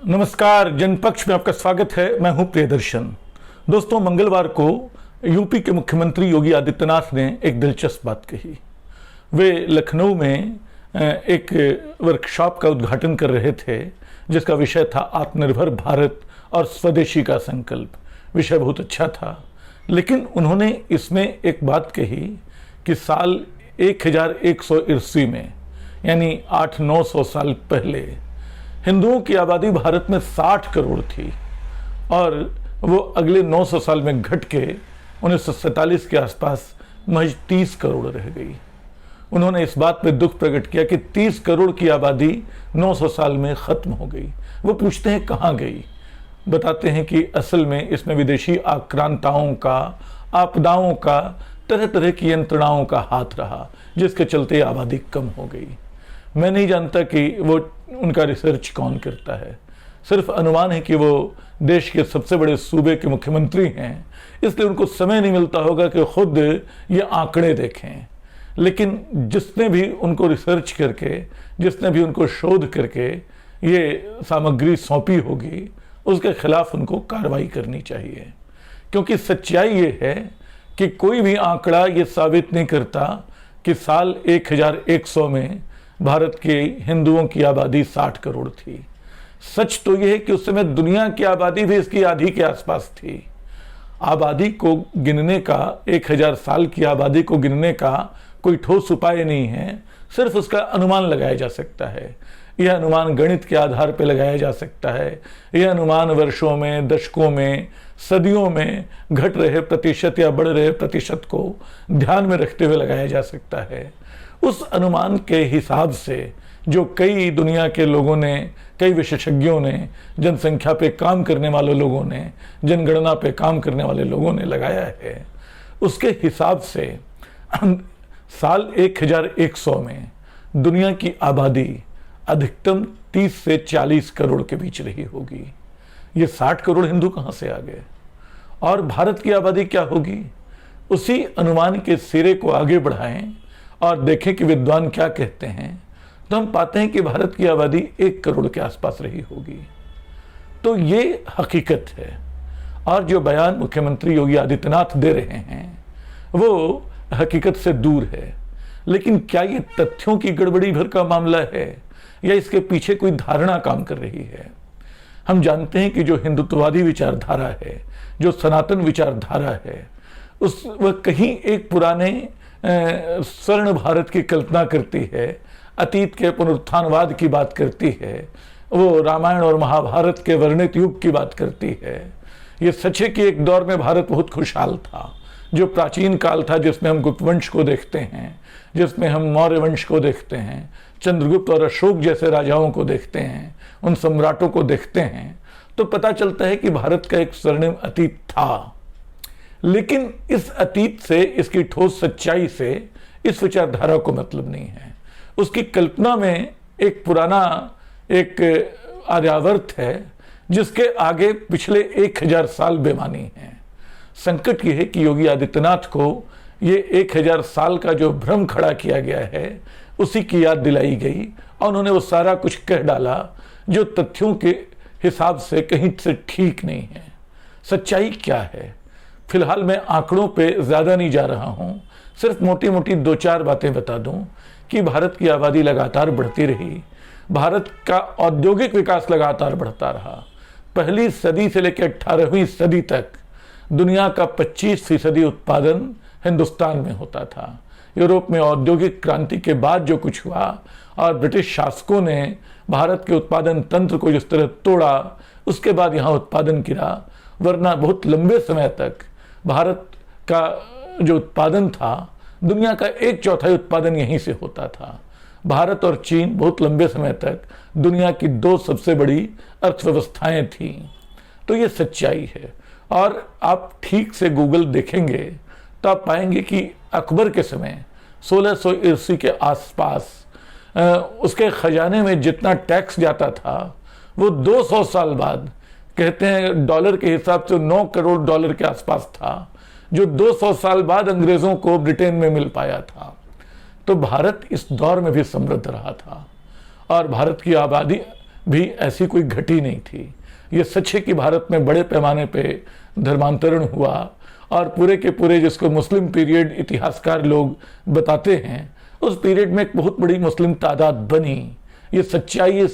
नमस्कार, जनपक्ष में आपका स्वागत है। मैं हूं प्रियदर्शन। दोस्तों, मंगलवार को यूपी के मुख्यमंत्री योगी आदित्यनाथ ने एक दिलचस्प बात कही। वे लखनऊ में एक वर्कशॉप का उद्घाटन कर रहे थे जिसका विषय था आत्मनिर्भर भारत और स्वदेशी का संकल्प। विषय बहुत अच्छा था, लेकिन उन्होंने इसमें एक बात कही कि साल 1100 ईस्वी में, यानी 800-900 साल पहले, हिंदुओं की आबादी भारत में 60 करोड़ थी और वो अगले 900 साल में घट के 1947 के आसपास महज 30 करोड़ रह गई। उन्होंने इस बात पे दुख प्रकट किया कि 30 करोड़ की आबादी 900 साल में ख़त्म हो गई। वो पूछते हैं कहाँ गई। बताते हैं कि असल में इसमें विदेशी आक्रांताओं का, आपदाओं का, तरह तरह की यंत्रणाओं का हाथ रहा, जिसके चलते आबादी कम हो गई। मैं नहीं जानता कि वो उनका रिसर्च कौन करता है। सिर्फ अनुमान है कि वो देश के सबसे बड़े सूबे के मुख्यमंत्री हैं, इसलिए उनको समय नहीं मिलता होगा कि खुद ये आंकड़े देखें। लेकिन जिसने भी उनको रिसर्च करके, जिसने भी उनको शोध करके ये सामग्री सौंपी होगी, उसके खिलाफ उनको कार्रवाई करनी चाहिए। क्योंकि सच्चाई ये है कि कोई भी आंकड़ा ये साबित नहीं करता कि साल 1100 में भारत के हिंदुओं की आबादी 60 करोड़ थी। सच तो यह है कि उस समय दुनिया की आबादी भी इसकी आधी के आसपास थी। आबादी को गिनने का, 1000 साल की आबादी को गिनने का कोई ठोस उपाय नहीं है। सिर्फ उसका अनुमान लगाया जा सकता है। यह अनुमान गणित के आधार पर लगाया जा सकता है। यह अनुमान वर्षों में, दशकों में, सदियों में घट रहे प्रतिशत या बढ़ रहे प्रतिशत को ध्यान में रखते हुए लगाया जा सकता है। उस अनुमान के हिसाब से जो कई दुनिया के लोगों ने, कई विशेषज्ञों ने, जनसंख्या पे काम करने वाले लोगों ने, जनगणना पे काम करने वाले लोगों ने लगाया है, उसके हिसाब से साल 1100 में दुनिया की आबादी अधिकतम 30 से 40 करोड़ के बीच रही होगी। ये 60 करोड़ हिंदू कहाँ से आ गए? और भारत की आबादी क्या होगी? उसी अनुमान के सिरे को आगे बढ़ाएं और देखें कि विद्वान क्या कहते हैं, तो हम पाते हैं कि भारत की आबादी 1 करोड़ के आसपास रही होगी। तो ये हकीकत है। और जो बयान मुख्यमंत्री योगी आदित्यनाथ दे रहे हैं वो हकीकत से दूर है। लेकिन क्या ये तथ्यों की गड़बड़ी भर का मामला है या इसके पीछे कोई धारणा काम कर रही है? हम जानते हैं कि जो हिंदुत्ववादी विचारधारा है, जो सनातन विचारधारा है, वह कहीं एक पुराने स्वर्ण भारत की कल्पना करती है, अतीत के पुनरुत्थानवाद की बात करती है, वो रामायण और महाभारत के वर्णित युग की बात करती है। ये सच है कि एक दौर में भारत बहुत खुशहाल था, जो प्राचीन काल था, जिसमें हम गुप्त वंश को देखते हैं, जिसमें हम मौर्य वंश को देखते हैं, चंद्रगुप्त और अशोक जैसे राजाओं को देखते हैं, उन सम्राटों को देखते हैं, तो पता चलता है कि भारत का एक स्वर्णिम अतीत था। लेकिन इस अतीत से, इसकी ठोस सच्चाई से इस विचारधारा को मतलब नहीं है। उसकी कल्पना में एक पुराना एक आर्यावर्त है जिसके आगे पिछले 1000 साल बेमानी है। संकट यह है कि योगी आदित्यनाथ को ये 1000 साल का जो भ्रम खड़ा किया गया है उसी की याद दिलाई गई और उन्होंने वो सारा कुछ कह डाला जो तथ्यों के हिसाब से कहीं से ठीक नहीं है। सच्चाई क्या है? फिलहाल मैं आंकड़ों पे ज़्यादा नहीं जा रहा हूँ, सिर्फ मोटी मोटी 2-4 बातें बता दूँ कि भारत की आबादी लगातार बढ़ती रही, भारत का औद्योगिक विकास लगातार बढ़ता रहा। पहली सदी से लेकर 18वीं सदी तक दुनिया का 25% उत्पादन हिंदुस्तान में होता था। यूरोप में औद्योगिक क्रांति के बाद जो कुछ हुआ और ब्रिटिश शासकों ने भारत के उत्पादन तंत्र को जिस तरह तोड़ा, उसके बाद यहाँ उत्पादन गिरा। वरना बहुत लंबे समय तक भारत का जो उत्पादन था, दुनिया का 1/4 उत्पादन यहीं से होता था। भारत और चीन बहुत लंबे समय तक दुनिया की 2 सबसे बड़ी अर्थव्यवस्थाएं थीं। तो ये सच्चाई है। और आप ठीक से गूगल देखेंगे तो आप पाएंगे कि अकबर के समय 1600 ईस्वी के आसपास उसके खजाने में जितना टैक्स जाता था वो 200 साल बाद, कहते हैं डॉलर के हिसाब से 9 करोड़ डॉलर के आसपास था, जो 200 साल बाद अंग्रेजों को ब्रिटेन में मिल पाया था। तो भारत इस दौर में भी समृद्ध रहा था और भारत की आबादी भी ऐसी कोई घटी नहीं थी। ये सच है कि भारत में बड़े पैमाने पे धर्मांतरण हुआ और पूरे के पूरे जिसको मुस्लिम पीरियड इतिहासकार लोग बताते हैं, उस पीरियड में एक बहुत बड़ी मुस्लिम तादाद बनी। ये सच्चाई है,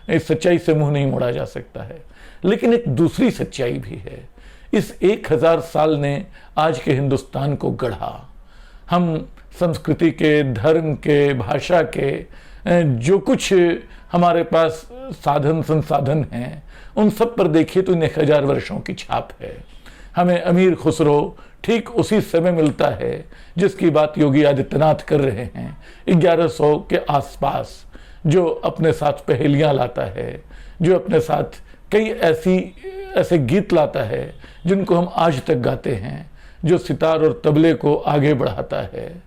इस सच्चाई से मुंह नहीं मोड़ा जा सकता है। लेकिन एक दूसरी सच्चाई भी है। इस 1000 साल ने आज के हिंदुस्तान को गढ़ा। हम संस्कृति के, धर्म के, भाषा के, जो कुछ हमारे पास साधन संसाधन हैं, उन सब पर देखिए तो इन 1000 वर्षों की छाप है। हमें अमीर खुसरो ठीक उसी समय मिलता है जिसकी बात योगी आदित्यनाथ कर रहे हैं, 1100 के आसपास, जो अपने साथ पहेलियां लाता है, जो अपने साथ कई ऐसे गीत लाता है जिनको हम आज तक गाते हैं, जो सितार और तबले को आगे बढ़ाता है।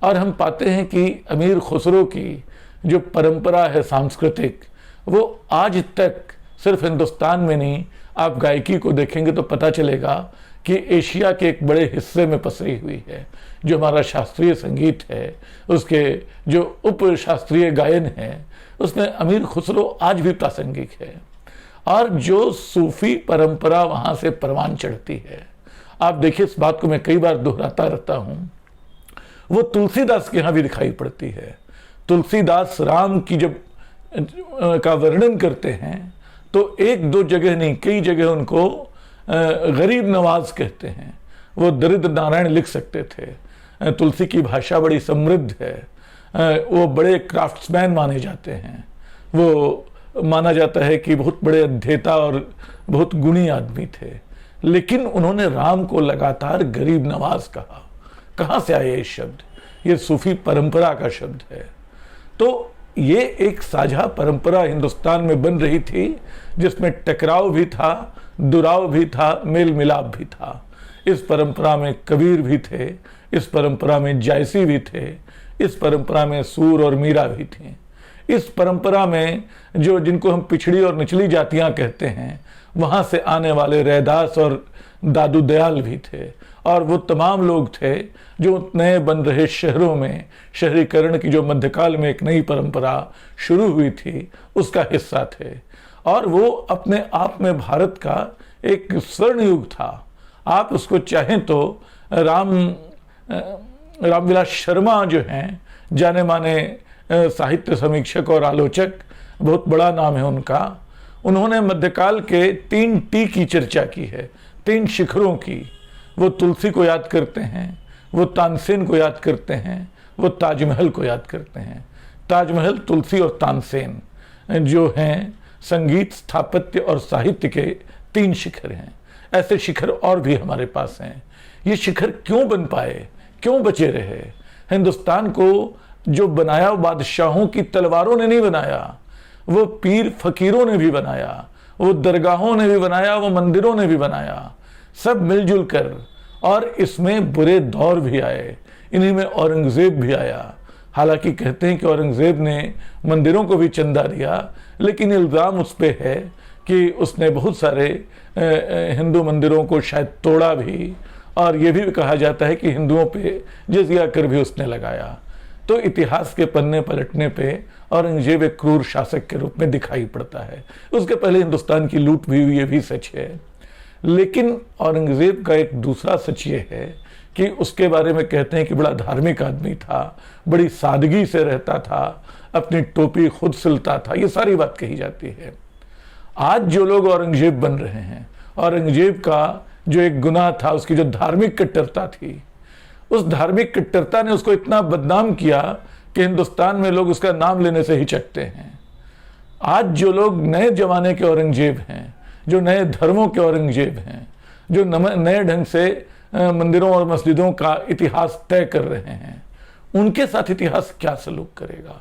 और हम पाते हैं कि अमीर खुसरो की जो परंपरा है सांस्कृतिक, वो आज तक सिर्फ हिंदुस्तान में नहीं, आप गायकी को देखेंगे तो पता चलेगा कि एशिया के एक बड़े हिस्से में पसरी हुई है। जो हमारा शास्त्रीय संगीत है, उसके जो उप शास्त्रीय गायन है, उसमें अमीर खुसरो आज भी प्रासंगिक है। और जो सूफी परंपरा वहाँ से परवान चढ़ती है, आप देखिए, इस बात को मैं कई बार दोहराता रहता हूँ, वो तुलसीदास के यहाँ भी दिखाई पड़ती है। तुलसीदास राम की जब का वर्णन करते हैं तो एक दो जगह नहीं, कई जगह उनको गरीब नवाज कहते हैं। वो दरिद्र नारायण लिख सकते थे। तुलसी की भाषा बड़ी समृद्ध है। वो बड़े क्राफ्ट्समैन माने जाते हैं। वो माना जाता है कि बहुत बड़े अध्येता और बहुत गुणी आदमी थे। लेकिन उन्होंने राम को लगातार गरीब नवाज कहा। कहाँ से आए ये शब्द? ये सूफी परंपरा का शब्द है। तो ये एक साझा परंपरा हिंदुस्तान में बन रही थी, जिसमें टकराव भी था, दुराव भी था, मेल मिलाप भी था। इस परंपरा में कबीर भी थे, इस परंपरा में जायसी भी थे, इस परंपरा में सूर और मीरा भी थी। इस परंपरा में जो जिनको हम पिछड़ी और निचली जातियां कहते हैं, वहां से आने वाले रैदास और दादू दयाल भी थे। और वो तमाम लोग थे जो नए बन रहे शहरों में शहरीकरण की जो मध्यकाल में एक नई परंपरा शुरू हुई थी, उसका हिस्सा थे। और वो अपने आप में भारत का एक स्वर्ण युग था। आप उसको चाहें तो रामविलास शर्मा जो हैं, जाने माने साहित्य समीक्षक और आलोचक, बहुत बड़ा नाम है उनका। उन्होंने मध्यकाल के 3 टी की चर्चा की है, 3 शिखरों की। वो तुलसी को याद करते हैं, वो तानसेन को याद करते हैं, वो ताजमहल को याद करते हैं। ताजमहल, तुलसी और तानसेन जो हैं संगीत, स्थापत्य और साहित्य के 3 शिखर हैं। ऐसे शिखर और भी हमारे पास हैं। ये शिखर क्यों बन पाए, क्यों बचे रहे? हिंदुस्तान को जो बनाया वो बादशाहों की तलवारों ने नहीं बनाया, वो पीर फकीरों ने भी बनाया, वो दरगाहों ने भी बनाया, वो मंदिरों ने भी बनाया, सब मिलजुल कर। और इसमें बुरे दौर भी आए, इन्हीं में औरंगजेब भी आया। हालांकि कहते हैं कि औरंगजेब ने मंदिरों को भी चंदा दिया, लेकिन इल्ज़ाम उस पर है कि उसने बहुत सारे हिंदू मंदिरों को शायद तोड़ा भी, और ये भी कहा जाता है कि हिंदुओं पे जजिया कर भी उसने लगाया। तो इतिहास के पन्ने पलटने पे औरंगजेब एक क्रूर शासक के रूप में दिखाई पड़ता है। उसके पहले हिंदुस्तान की लूट भी हुई, ये भी सच है। लेकिन औरंगजेब का एक दूसरा सच ये है कि उसके बारे में कहते हैं कि बड़ा धार्मिक आदमी था, बड़ी सादगी से रहता था, अपनी टोपी खुद सिलता था, ये सारी बात कही जाती है। आज जो लोग औरंगजेब बन रहे हैं, औरंगजेब का जो एक गुनाह था, उसकी जो धार्मिक कट्टरता थी, उस धार्मिक कट्टरता ने उसको इतना बदनाम किया कि हिंदुस्तान में लोग उसका नाम लेने से हिचकते हैं। आज जो लोग नए जमाने के औरंगजेब हैं, जो नए धर्मों के औरंगजेब हैं, जो नए ढंग से मंदिरों और मस्जिदों का इतिहास तय कर रहे हैं, उनके साथ इतिहास क्या सलूक करेगा?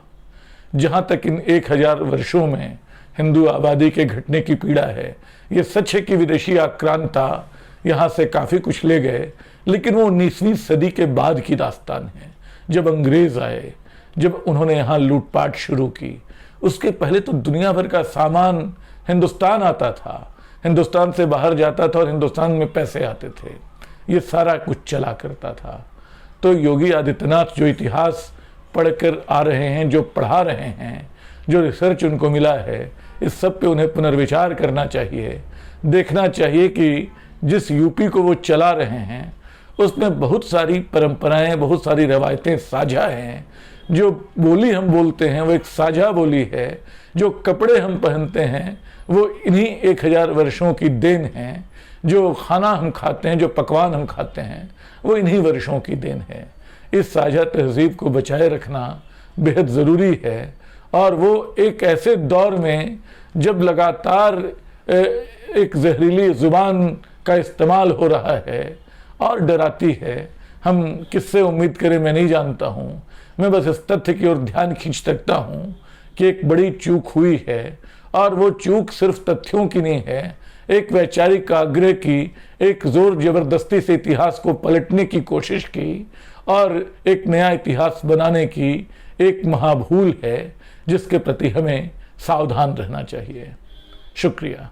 जहां तक इन 1000 वर्षों में हिंदू आबादी के घटने की पीड़ा है, ये सच है कि विदेशी आक्रांता यहाँ से काफ़ी कुछ ले गए, लेकिन वो 19वीं सदी के बाद की दास्तान है, जब अंग्रेज आए, जब उन्होंने यहाँ लूटपाट शुरू की। उसके पहले तो दुनिया भर का सामान हिंदुस्तान आता था, हिंदुस्तान से बाहर जाता था और हिंदुस्तान में पैसे आते थे, ये सारा कुछ चला करता था। तो योगी आदित्यनाथ जो इतिहास पढ़कर आ रहे हैं, जो पढ़ा रहे हैं, जो रिसर्च उनको मिला है, इस सब पे उन्हें पुनर्विचार करना चाहिए। देखना चाहिए कि जिस यूपी को वो चला रहे हैं उसमें बहुत सारी परंपराएं, बहुत सारी रवायतें साझा हैं। जो बोली हम बोलते हैं वो एक साझा बोली है। जो कपड़े हम पहनते हैं वो इन्हीं 1000 वर्षों की देन है। जो खाना हम खाते हैं, जो पकवान हम खाते हैं, वो इन्हीं वर्षों की देन है। इस साझा तहजीब को बचाए रखना बेहद ज़रूरी है। और वो एक ऐसे दौर में जब लगातार एक जहरीली ज़ुबान का इस्तेमाल हो रहा है और डराती है, हम किससे उम्मीद करें मैं नहीं जानता हूँ। मैं बस इस तथ्य की ओर ध्यान खींच सकता हूँ कि एक बड़ी चूक हुई है, और वो चूक सिर्फ तथ्यों की नहीं है, एक वैचारिक आग्रह की, एक जोर जबरदस्ती से इतिहास को पलटने की कोशिश की और एक नया इतिहास बनाने की एक महाभूल है, जिसके प्रति हमें सावधान रहना चाहिए। शुक्रिया।